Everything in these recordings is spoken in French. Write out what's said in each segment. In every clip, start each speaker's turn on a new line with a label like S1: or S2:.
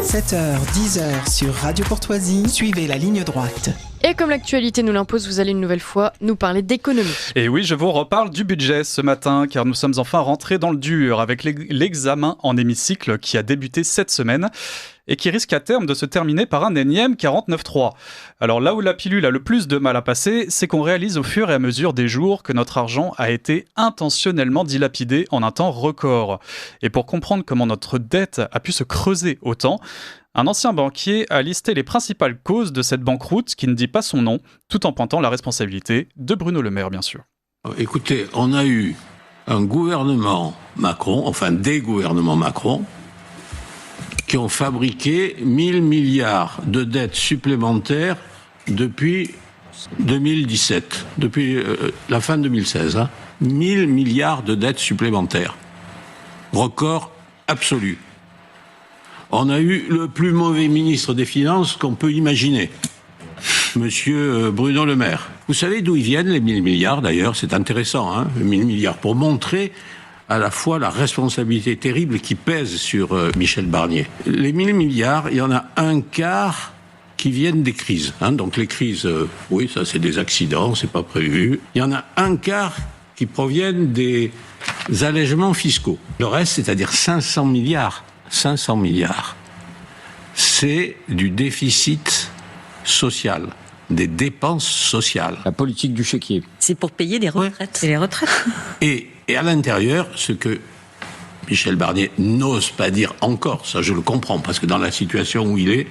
S1: 7h, 10h sur Radio Courtoisie, suivez la ligne droite.
S2: Et comme l'actualité nous l'impose, vous allez une nouvelle fois nous parler d'économie.
S3: Et oui, je vous reparle du budget ce matin, car nous sommes enfin rentrés dans le dur avec l'examen en hémicycle qui a débuté cette semaine et qui risque à terme de se terminer par un énième 49.3. Alors là où la pilule a le plus de mal à passer, c'est qu'on réalise au fur et à mesure des jours que notre argent a été intentionnellement dilapidé en un temps record. Et pour comprendre comment notre dette a pu se creuser autant, un ancien banquier a listé les principales causes de cette banqueroute qui ne dit pas son nom, tout en pointant la responsabilité de Bruno Le Maire, bien sûr.
S4: Écoutez, on a eu un gouvernement Macron, enfin des gouvernements Macron, qui ont fabriqué 1000 milliards de dettes supplémentaires depuis 2017, depuis la fin 2016. 1000 milliards de dettes supplémentaires. Record absolu. On a eu le plus mauvais ministre des Finances qu'on peut imaginer, Monsieur Bruno Le Maire. Vous savez d'où ils viennent les 1000 milliards d'ailleurs, c'est intéressant, 1000 milliards, pour montrer à la fois la responsabilité terrible qui pèse sur Michel Barnier. Les 1000 milliards, il y en a un quart qui viennent des crises. Donc les crises, oui, ça c'est des accidents, c'est pas prévu. Il y en a un quart qui proviennent des allègements fiscaux. Le reste, c'est-à-dire 500 milliards, c'est du déficit social, des dépenses sociales.
S5: La politique du chéquier.
S6: C'est pour payer des retraites. Ouais. C'est les retraites.
S4: Et à l'intérieur, ce que Michel Barnier n'ose pas dire encore, ça je le comprends, parce que dans la situation où il est,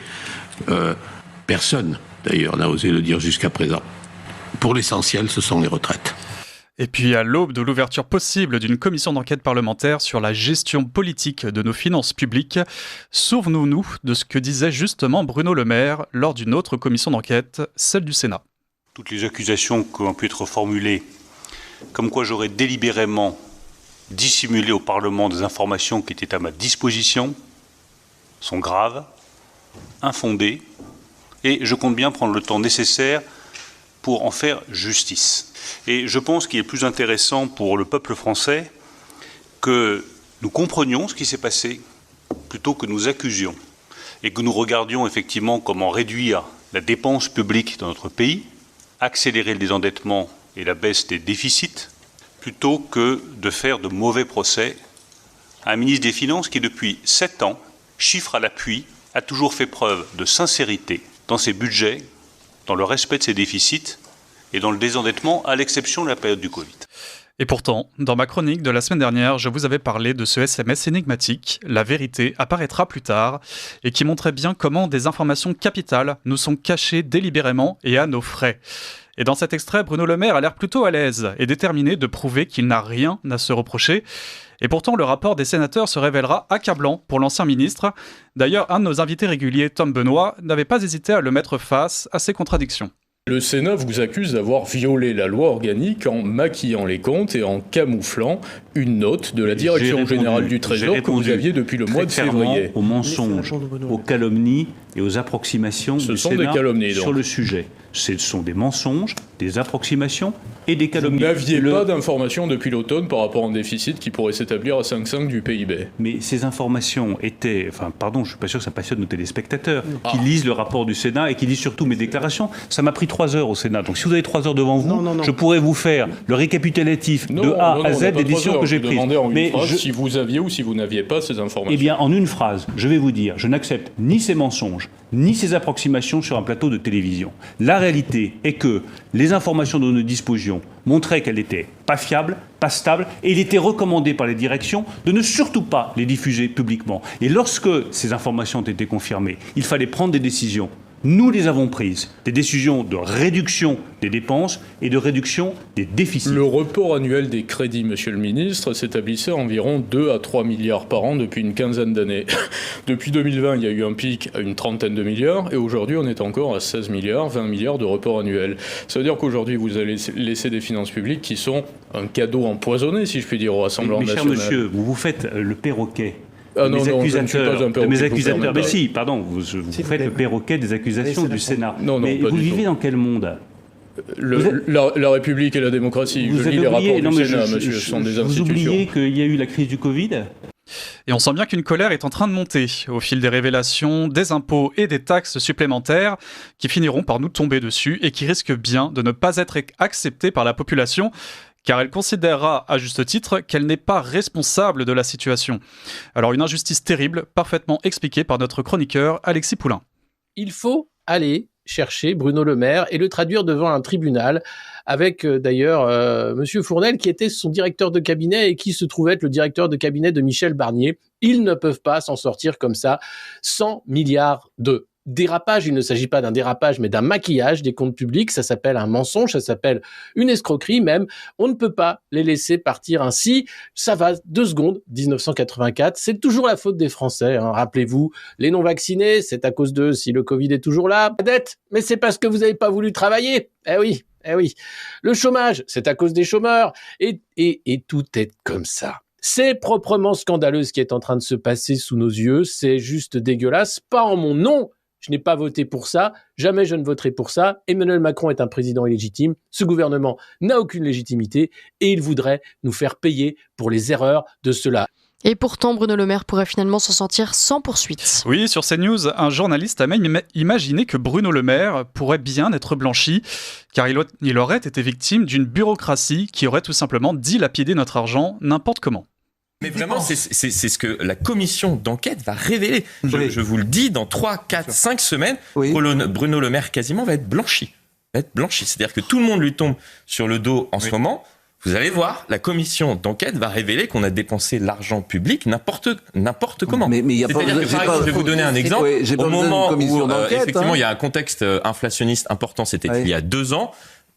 S4: personne d'ailleurs n'a osé le dire jusqu'à présent. Pour l'essentiel, ce sont les retraites.
S3: Et puis à l'aube de l'ouverture possible d'une commission d'enquête parlementaire sur la gestion politique de nos finances publiques, souvenons-nous de ce que disait justement Bruno Le Maire lors d'une autre commission d'enquête, celle du Sénat.
S7: Toutes les accusations qui ont pu être formulées, comme quoi j'aurais délibérément dissimulé au Parlement des informations qui étaient à ma disposition, sont graves, infondées, et je compte bien prendre le temps nécessaire pour en faire justice. Et je pense qu'il est plus intéressant pour le peuple français que nous comprenions ce qui s'est passé plutôt que nous accusions et que nous regardions effectivement comment réduire la dépense publique dans notre pays, accélérer le désendettement et la baisse des déficits, plutôt que de faire de mauvais procès à un ministre des Finances qui, depuis 7 ans, chiffre à l'appui, a toujours fait preuve de sincérité dans ses budgets, dans le respect de ses déficits et dans le désendettement, à l'exception de la période du Covid.
S3: Et pourtant, dans ma chronique de la semaine dernière, je vous avais parlé de ce SMS énigmatique, La vérité apparaîtra plus tard, et qui montrait bien comment des informations capitales nous sont cachées délibérément et à nos frais. Et dans cet extrait, Bruno Le Maire a l'air plutôt à l'aise et déterminé de prouver qu'il n'a rien à se reprocher. Et pourtant, le rapport des sénateurs se révélera accablant pour l'ancien ministre. D'ailleurs, un de nos invités réguliers, Tom Benoît, n'avait pas hésité à le mettre face à ces contradictions.
S8: Le Sénat vous accuse d'avoir violé la loi organique en maquillant les comptes et en camouflant une note de la Direction générale du Trésor que vous aviez depuis le mois de février.
S7: Aux mensonges, aux calomnies et aux approximations du Sénat sur le sujet. Ce sont des mensonges, des approximations et des calomnies.
S8: Vous n'aviez pas d'informations depuis l'automne par rapport à un déficit qui pourrait s'établir à 5,5 du PIB.
S7: Mais ces informations étaient... je ne suis pas sûr que ça passionne nos téléspectateurs, qui lisent le rapport du Sénat et qui lisent surtout mes déclarations. Ça m'a pris 3 heures au Sénat. Donc si vous avez 3 heures devant vous, je pourrais vous faire le récapitulatif de A à Z des décisions que j'ai prises.
S8: Mais si vous aviez ou si vous n'aviez pas ces informations.
S7: Eh bien, en une phrase, je vais vous dire, je n'accepte ni ces mensonges, ni ces approximations sur un plateau de télévision. La réalité est que les informations dont nous disposions montraient qu'elles n'étaient pas fiables, pas stables, et il était recommandé par les directions de ne surtout pas les diffuser publiquement. Et lorsque ces informations ont été confirmées, il fallait prendre des décisions. Nous les avons prises, des décisions de réduction des dépenses et de réduction des déficits.
S8: Le report annuel des crédits, monsieur le ministre, s'établissait à environ 2 à 3 milliards par an depuis une quinzaine d'années. Depuis 2020, il y a eu un pic à une trentaine de milliards et aujourd'hui on est encore à 16 milliards, 20 milliards de report annuel. Ça veut dire qu'aujourd'hui vous allez laisser des finances publiques qui sont un cadeau empoisonné, si je puis dire, au Rassemblement national.
S7: Cher monsieur, vous faites le perroquet.
S8: Ah non, je ne suis pas un perroquet.
S7: Mes accusateurs, mais si, pardon, vous faites le perroquet des accusations du Sénat.
S8: Non,
S7: mais vous vivez dans quel monde ?
S8: La République et la démocratie. Je lis les rapports du Sénat, monsieur, ce sont des institutions.
S7: Vous oubliez qu'il y a eu la crise du Covid ?
S3: Et on sent bien qu'une colère est en train de monter au fil des révélations, des impôts et des taxes supplémentaires qui finiront par nous tomber dessus et qui risquent bien de ne pas être acceptées par la population, car elle considérera à juste titre qu'elle n'est pas responsable de la situation. Alors une injustice terrible, parfaitement expliquée par notre chroniqueur Alexis Poulain.
S5: Il faut aller chercher Bruno Le Maire et le traduire devant un tribunal avec d'ailleurs Monsieur Fournel qui était son directeur de cabinet et qui se trouvait être le directeur de cabinet de Michel Barnier. Ils ne peuvent pas s'en sortir comme ça. 100 milliards de dérapage. Il ne s'agit pas d'un dérapage, mais d'un maquillage des comptes publics. Ça s'appelle un mensonge, ça s'appelle une escroquerie même. On ne peut pas les laisser partir ainsi. Ça va 2 secondes, 1984. C'est toujours la faute des Français. Rappelez-vous, les non-vaccinés, c'est à cause d'eux si le Covid est toujours là. La dette, mais c'est parce que vous n'avez pas voulu travailler. Eh oui. Le chômage, c'est à cause des chômeurs. Et tout est comme ça. C'est proprement scandaleux ce qui est en train de se passer sous nos yeux. C'est juste dégueulasse. Pas en mon nom. Je n'ai pas voté pour ça. Jamais je ne voterai pour ça. Emmanuel Macron est un président illégitime. Ce gouvernement n'a aucune légitimité et il voudrait nous faire payer pour les erreurs de ceux-là.
S2: Et pourtant, Bruno Le Maire pourrait finalement s'en sortir sans poursuite.
S3: Oui, sur CNews, un journaliste a même imaginé que Bruno Le Maire pourrait bien être blanchi, car il aurait été victime d'une bureaucratie qui aurait tout simplement dilapidé notre argent n'importe comment.
S9: Mais vraiment, c'est ce que la commission d'enquête va révéler. Je vous le dis, dans 3, 4, 5 semaines, Bruno Le Maire quasiment va être blanchi. C'est-à-dire que tout le monde lui tombe sur le dos en ce moment. Vous allez voir, la commission d'enquête va révéler qu'on a dépensé l'argent public n'importe comment.
S10: Mais y a
S9: C'est-à-dire que, par exemple, je vais vous donner un exemple. Au moment où, effectivement, il y a un contexte inflationniste important, c'était il y a 2 ans,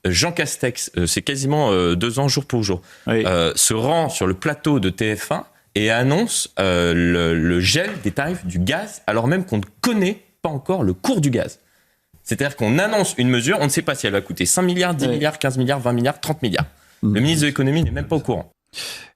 S9: Jean Castex, c'est quasiment 2 ans jour pour jour, se rend sur le plateau de TF1 et annonce le gel des tarifs du gaz, alors même qu'on ne connaît pas encore le cours du gaz. C'est-à-dire qu'on annonce une mesure, on ne sait pas si elle va coûter 5 milliards, 10 milliards, 15 milliards, 20 milliards, 30 milliards. Le ministre de l'économie n'est même pas au courant.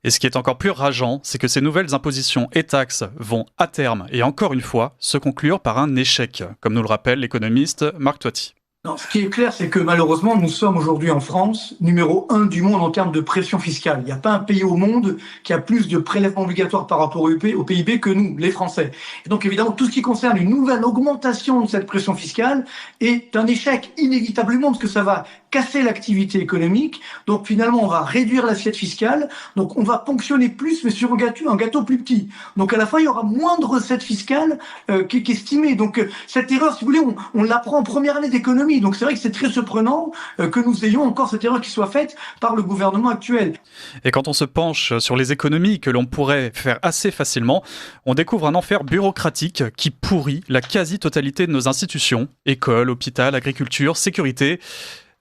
S3: Et ce qui est encore plus rageant, c'est que ces nouvelles impositions et taxes vont, à terme, et encore une fois, se conclure par un échec, comme nous le rappelle l'économiste Marc Toiti.
S11: Non, ce qui est clair, c'est que malheureusement, nous sommes aujourd'hui en France numéro 1 du monde en termes de pression fiscale. Il n'y a pas un pays au monde qui a plus de prélèvements obligatoires par rapport au PIB que nous, les Français. Et donc évidemment, tout ce qui concerne une nouvelle augmentation de cette pression fiscale est un échec inévitablement parce que ça va casser l'activité économique. Donc finalement, on va réduire l'assiette fiscale. Donc on va ponctionner plus, mais sur un gâteau plus petit. Donc à la fin, il y aura moins de recettes fiscales qui est estimée. Donc cette erreur, si vous voulez, on l'apprend en première année d'économie. Donc c'est vrai que c'est très surprenant que nous ayons encore cette erreur qui soit faite par le gouvernement actuel.
S3: Et quand on se penche sur les économies que l'on pourrait faire assez facilement, on découvre un enfer bureaucratique qui pourrit la quasi-totalité de nos institutions, écoles, hôpital, agriculture, sécurité.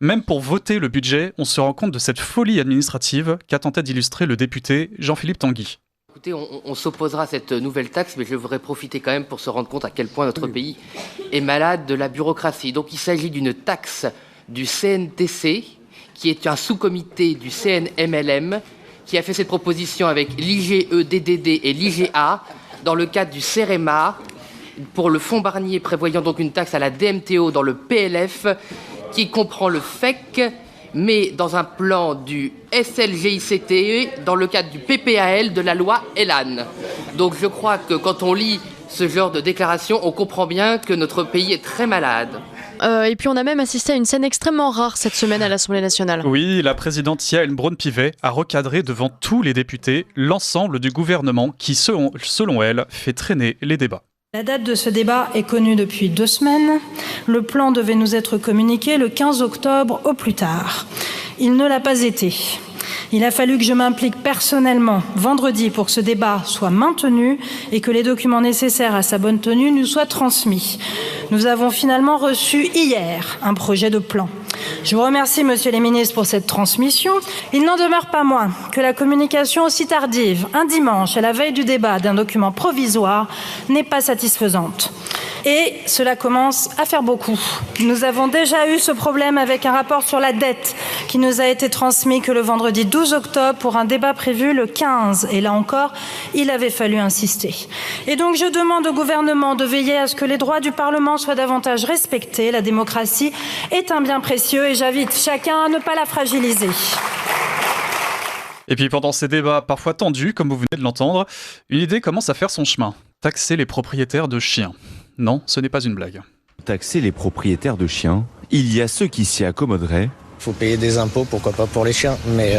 S3: Même pour voter le budget, on se rend compte de cette folie administrative qu'a tenté d'illustrer le député Jean-Philippe Tanguy.
S12: Écoutez, on s'opposera à cette nouvelle taxe, mais je voudrais profiter quand même pour se rendre compte à quel point notre pays est malade de la bureaucratie. Donc il s'agit d'une taxe du CNTC, qui est un sous-comité du CNMLM, qui a fait cette proposition avec l'IGE, DDD et l'IGA, dans le cadre du CEREMA, pour le fonds Barnier prévoyant donc une taxe à la DMTO dans le PLF, qui comprend le FEC, mais dans un plan du SLGICTE, dans le cadre du PPAL de la loi Elan. Donc je crois que quand on lit ce genre de déclaration, on comprend bien que notre pays est très malade.
S2: Et puis on a même assisté à une scène extrêmement rare cette semaine à l'Assemblée nationale.
S3: Oui, la présidente Yaël Braun-Pivet a recadré devant tous les députés l'ensemble du gouvernement qui, selon elle, fait traîner les débats.
S13: La date de ce débat est connue depuis 2 semaines. Le plan devait nous être communiqué le 15 octobre au plus tard. Il ne l'a pas été. Il a fallu que je m'implique personnellement vendredi pour que ce débat soit maintenu et que les documents nécessaires à sa bonne tenue nous soient transmis. Nous avons finalement reçu hier un projet de plan. Je vous remercie, monsieur les ministres, pour cette transmission. Il n'en demeure pas moins que la communication aussi tardive, un dimanche, à la veille du débat d'un document provisoire, n'est pas satisfaisante. Et cela commence à faire beaucoup. Nous avons déjà eu ce problème avec un rapport sur la dette qui nous a été transmis que le vendredi 12 octobre pour un débat prévu le 15. Et là encore, il avait fallu insister. Et donc je demande au gouvernement de veiller à ce que les droits du Parlement soient davantage respectés. La démocratie est un bien précieux et j'invite chacun à ne pas la fragiliser.
S3: Et puis pendant ces débats parfois tendus, comme vous venez de l'entendre, une idée commence à faire son chemin. Taxer les propriétaires de chiens. Non, ce n'est pas une blague.
S10: Taxer les propriétaires de chiens, il y a ceux qui s'y accommoderaient.
S14: Il faut payer des impôts, pourquoi pas pour les chiens, mais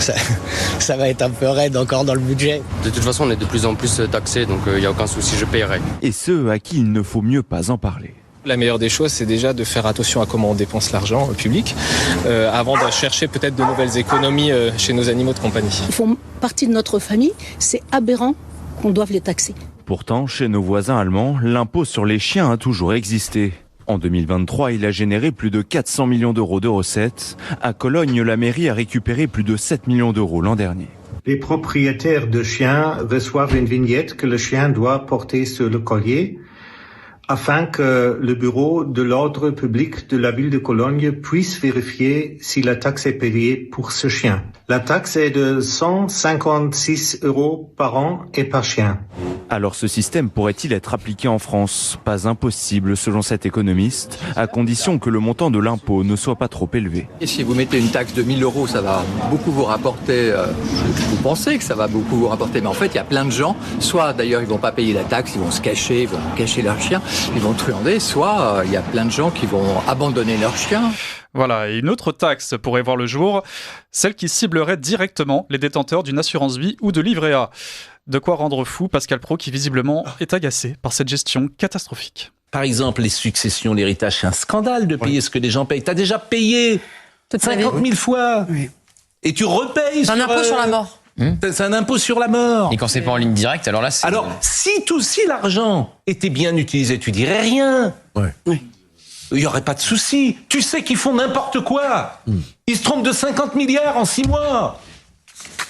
S14: ça va être un peu raide encore dans le budget.
S15: De toute façon, on est de plus en plus taxés, donc il n'y a aucun souci, je payerai.
S10: Et ceux à qui il ne faut mieux pas en parler.
S16: La meilleure des choses, c'est déjà de faire attention à comment on dépense l'argent public, avant de chercher peut-être de nouvelles économies chez nos animaux de compagnie.
S17: Ils font partie de notre famille, c'est aberrant qu'on doive les taxer.
S10: Pourtant, chez nos voisins allemands, l'impôt sur les chiens a toujours existé. En 2023, il a généré plus de 400 millions d'euros de recettes. À Cologne, la mairie a récupéré plus de 7 millions d'euros l'an dernier.
S18: Les propriétaires de chiens reçoivent une vignette que le chien doit porter sur le collier, afin que le bureau de l'ordre public de la ville de Cologne puisse vérifier si la taxe est payée pour ce chien. La taxe est de 156 € par an et par chien.
S10: Alors ce système pourrait-il être appliqué en France ? Pas impossible selon cet économiste, à condition que le montant de l'impôt ne soit pas trop élevé.
S19: Et si vous mettez une taxe de 1 000 €, ça va beaucoup vous rapporter, vous pensez que ça va beaucoup vous rapporter, mais en fait il y a plein de gens, soit d'ailleurs ils vont pas payer la taxe, ils vont se cacher, ils vont cacher leur chien, ils vont truander, soit il y a plein de gens qui vont abandonner leur chien.
S3: Voilà, et une autre taxe pourrait voir le jour, celle qui ciblerait directement les détenteurs d'une assurance vie ou de livret A. De quoi rendre fou Pascal Praud qui visiblement est agacé par cette gestion catastrophique.
S20: Par exemple, les successions, l'héritage, c'est un scandale de payer ce que les gens payent. T'as déjà payé 50 000 fois et tu repayes.
S6: C'est un impôt sur la mort.
S20: C'est un impôt sur la mort.
S9: Et quand c'est pas en ligne directe, alors là, c'est...
S20: Alors, si l'argent était bien utilisé, tu dirais rien. Il n'y aurait pas de souci. Tu sais qu'ils font n'importe quoi. Ils se trompent de 50 milliards en 6 mois.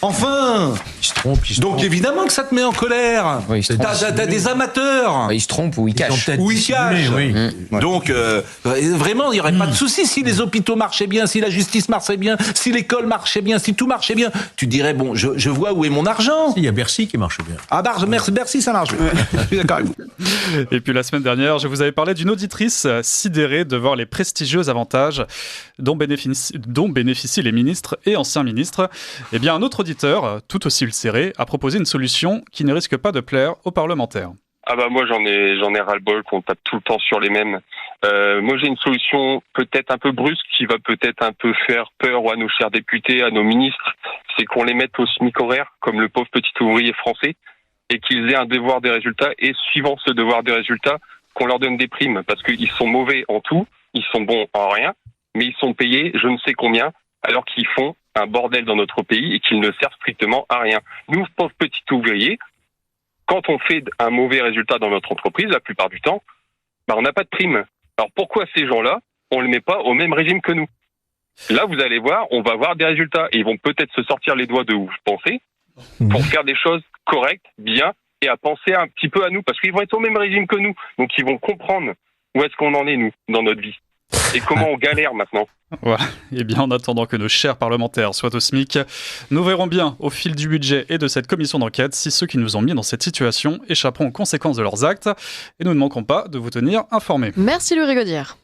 S20: Enfin.
S9: Ils se trompent.
S20: Donc évidemment que ça te met en colère.
S9: Oui,
S20: t'as des amateurs.
S9: Ils se trompent ou ils cachent.
S20: Donc vraiment, il n'y aurait pas de souci si les hôpitaux marchaient bien, si la justice marchait bien, si l'école marchait bien, si tout marchait bien. Tu dirais, bon, je vois où est mon argent.
S21: Il y a Bercy qui marche bien.
S20: Ah Bercy, ça marche bien. Je suis d'accord avec vous.
S3: Et puis la semaine dernière, je vous avais parlé d'une auditrice sidérée de voir les prestigieux avantages dont bénéficient les ministres et anciens ministres. Eh bien, un autre auditeur, tout aussi ulcéré, a proposé une solution qui ne risque pas de plaire aux parlementaires.
S22: Ah bah moi j'en ai ras-le-bol qu'on tape tout le temps sur les mêmes. Moi j'ai une solution peut-être un peu brusque qui va peut-être un peu faire peur à nos chers députés, à nos ministres, c'est qu'on les mette au SMIC horaire comme le pauvre petit ouvrier français et qu'ils aient un devoir des résultats et suivant ce devoir des résultats qu'on leur donne des primes parce qu'ils sont mauvais en tout, ils sont bons en rien, mais ils sont payés je ne sais combien alors qu'ils font un bordel dans notre pays et qu'ils ne servent strictement à rien. Nous, pauvres petits ouvriers, quand on fait un mauvais résultat dans notre entreprise, la plupart du temps, on n'a pas de prime. Alors pourquoi ces gens-là, on ne les met pas au même régime que nous ? Là, vous allez voir, on va avoir des résultats et ils vont peut-être se sortir les doigts de où je pensais pour faire des choses correctes, bien, et à penser un petit peu à nous, parce qu'ils vont être au même régime que nous. Donc ils vont comprendre où est-ce qu'on en est, nous, dans notre vie. Et comment on galère maintenant.
S3: Voilà. Et bien en attendant que nos chers parlementaires soient au SMIC, nous verrons bien au fil du budget et de cette commission d'enquête si ceux qui nous ont mis dans cette situation échapperont aux conséquences de leurs actes. Et nous ne manquerons pas de vous tenir informés.
S2: Merci Louis Rigaudière.